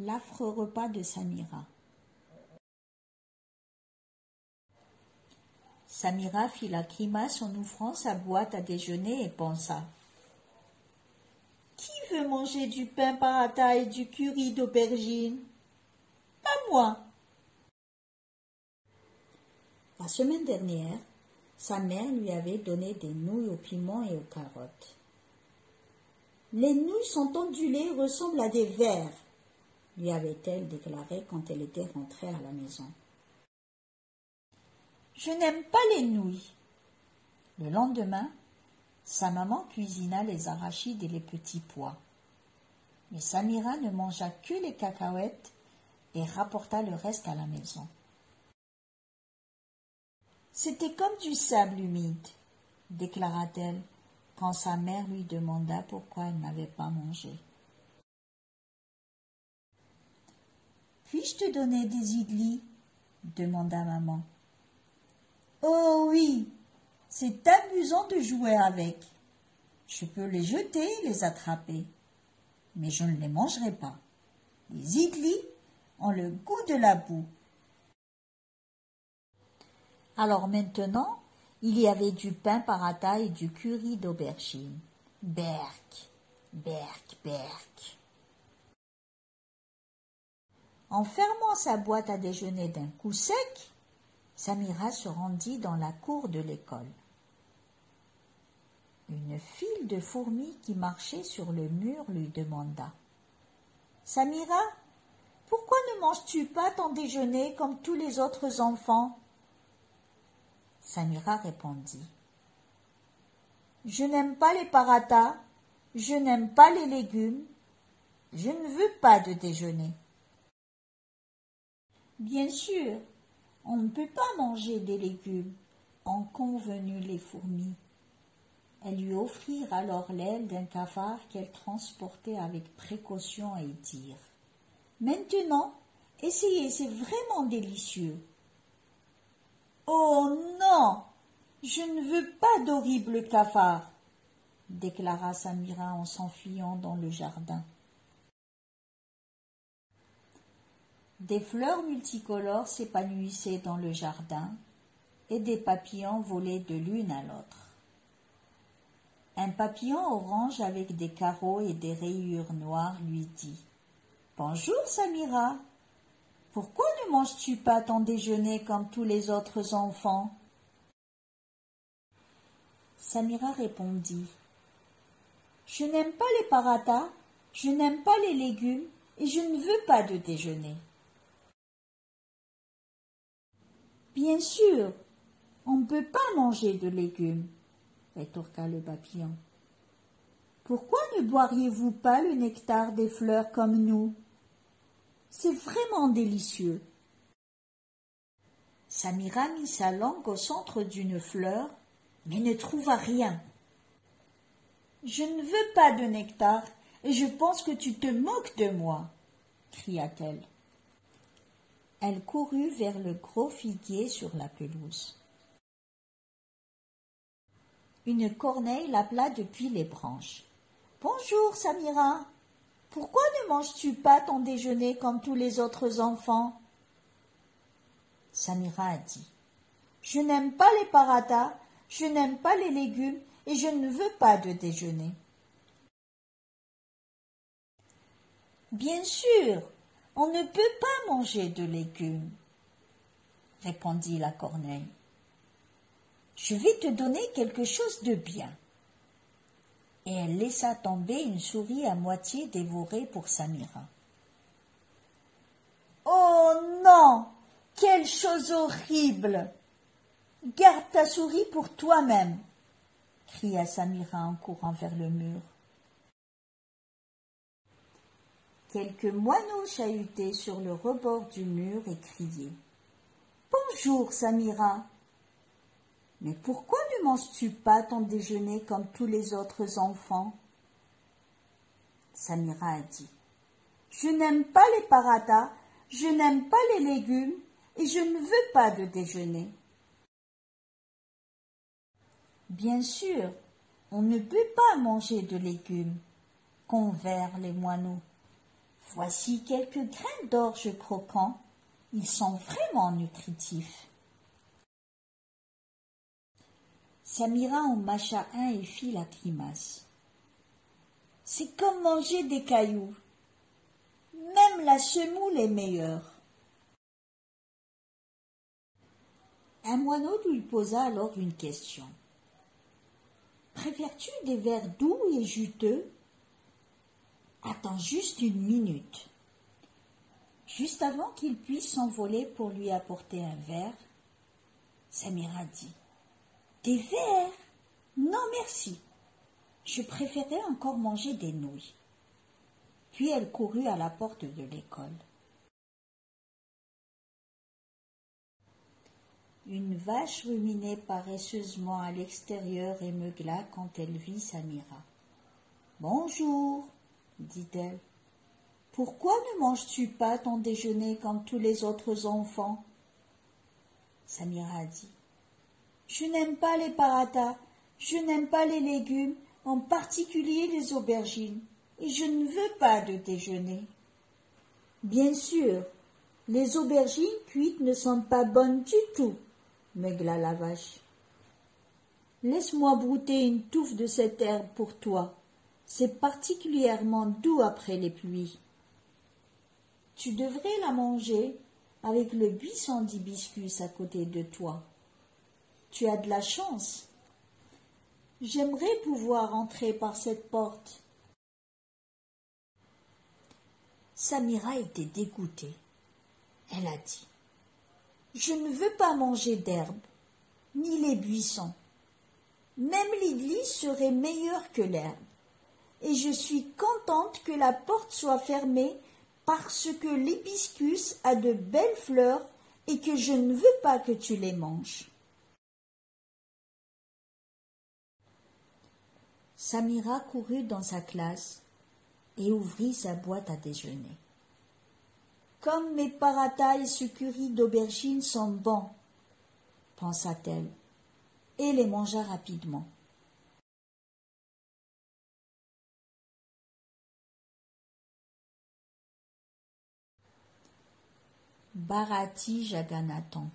L'affreux repas de Samira. Samira fit la grimace en ouvrant sa boîte à déjeuner et pensa: Qui veut manger du pain paratha et du curry d'aubergine? Pas moi. La semaine dernière, sa mère lui avait donné des nouilles au piment et aux carottes. Les nouilles sont ondulées et ressemblent à des vers, lui avait-elle déclaré quand elle était rentrée à la maison. Je n'aime pas les nouilles. Le lendemain, sa maman cuisina les arachides et les petits pois. Mais Samira ne mangea que les cacahuètes et rapporta le reste à la maison. C'était comme du sable humide, déclara-t-elle quand sa mère lui demanda pourquoi elle n'avait pas mangé. Puis-je te donner des idlis? Demanda maman. Oh oui, c'est amusant de jouer avec. Je peux les jeter et les attraper, mais je ne les mangerai pas. Les idlis ont le goût de la boue. Alors maintenant, il y avait du pain paratha et du curry d'aubergine. Berk, berk, berk. En fermant sa boîte à déjeuner d'un coup sec, Samira se rendit dans la cour de l'école. Une file de fourmis qui marchait sur le mur lui demanda: « Samira, pourquoi ne manges-tu pas ton déjeuner comme tous les autres enfants ?» Samira répondit: « Je n'aime pas les parathas, je n'aime pas les légumes, je ne veux pas de déjeuner. » Bien sûr, on ne peut pas manger des légumes, ont convenu les fourmis. Elles lui offrirent alors l'aile d'un cafard qu'elles transportaient avec précaution et dirent: « Maintenant, essayez, c'est vraiment délicieux. »« Oh non, je ne veux pas d'horribles cafards, » déclara Samira en s'enfuyant dans le jardin. Des fleurs multicolores s'épanouissaient dans le jardin et des papillons volaient de l'une à l'autre. Un papillon orange avec des carreaux et des rayures noires lui dit: « Bonjour Samira, pourquoi ne manges-tu pas ton déjeuner comme tous les autres enfants ?» Samira répondit: « Je n'aime pas les parathas, je n'aime pas les légumes et je ne veux pas de déjeuner. » Bien sûr, on ne peut pas manger de légumes, rétorqua le papillon. Pourquoi ne boiriez-vous pas le nectar des fleurs comme nous? C'est vraiment délicieux. Samira mit sa langue au centre d'une fleur, mais ne trouva rien. Je ne veux pas de nectar et je pense que tu te moques de moi, cria-t-elle. Elle courut vers le gros figuier sur la pelouse. Une corneille l'appela depuis les branches. « Bonjour, Samira. Pourquoi ne manges-tu pas ton déjeuner comme tous les autres enfants ?» Samira a dit: « Je n'aime pas les parathas, je n'aime pas les légumes et je ne veux pas de déjeuner. » Bien sûr, on ne peut pas manger de légumes, répondit la corneille. Je vais te donner quelque chose de bien. Et elle laissa tomber une souris à moitié dévorée pour Samira. Oh non! Quelle chose horrible! Garde ta souris pour toi-même, cria Samira en courant vers le mur. Quelques moineaux chahutaient sur le rebord du mur et criaient: « Bonjour, Samira. Mais pourquoi ne manges-tu pas ton déjeuner comme tous les autres enfants ?» Samira a dit: « Je n'aime pas les parathas, je n'aime pas les légumes et je ne veux pas de déjeuner. » Bien sûr, on ne peut pas manger de légumes, convinrent les moineaux. Voici quelques grains d'orge croquants. Ils sont vraiment nutritifs. Samira en mâcha un et fit la grimace. C'est comme manger des cailloux. Même la semoule est meilleure. Un moineau lui posa alors une question. Préfères-tu des vers doux et juteux? Attends juste une minute. Juste avant qu'il puisse s'envoler pour lui apporter un verre, Samira dit « Des vers? Non merci. Je préférais encore manger des nouilles. » Puis elle courut à la porte de l'école. Une vache ruminait paresseusement à l'extérieur et meugla quand elle vit Samira. « Bonjour, dit-elle. Pourquoi ne manges-tu pas ton déjeuner comme tous les autres enfants? Samira dit. Je n'aime pas les paratas, je n'aime pas les légumes, en particulier les aubergines, et je ne veux pas de déjeuner. Bien sûr, les aubergines cuites ne sont pas bonnes du tout, meugla la vache. Laisse-moi brouter une touffe de cette herbe pour toi. C'est particulièrement doux après les pluies. Tu devrais la manger avec le buisson d'hibiscus à côté de toi. Tu as de la chance. J'aimerais pouvoir entrer par cette porte. Samira était dégoûtée. Elle a dit « Je ne veux pas manger d'herbe, ni les buissons. Même l'église serait meilleure que l'herbe. Et je suis contente que la porte soit fermée parce que l'hibiscus a de belles fleurs et que je ne veux pas que tu les manges. » Samira courut dans sa classe et ouvrit sa boîte à déjeuner. Comme mes paratas et ce curry d'aubergine sont bons, pensa-t-elle, et les mangea rapidement. Bharati Jagannathan.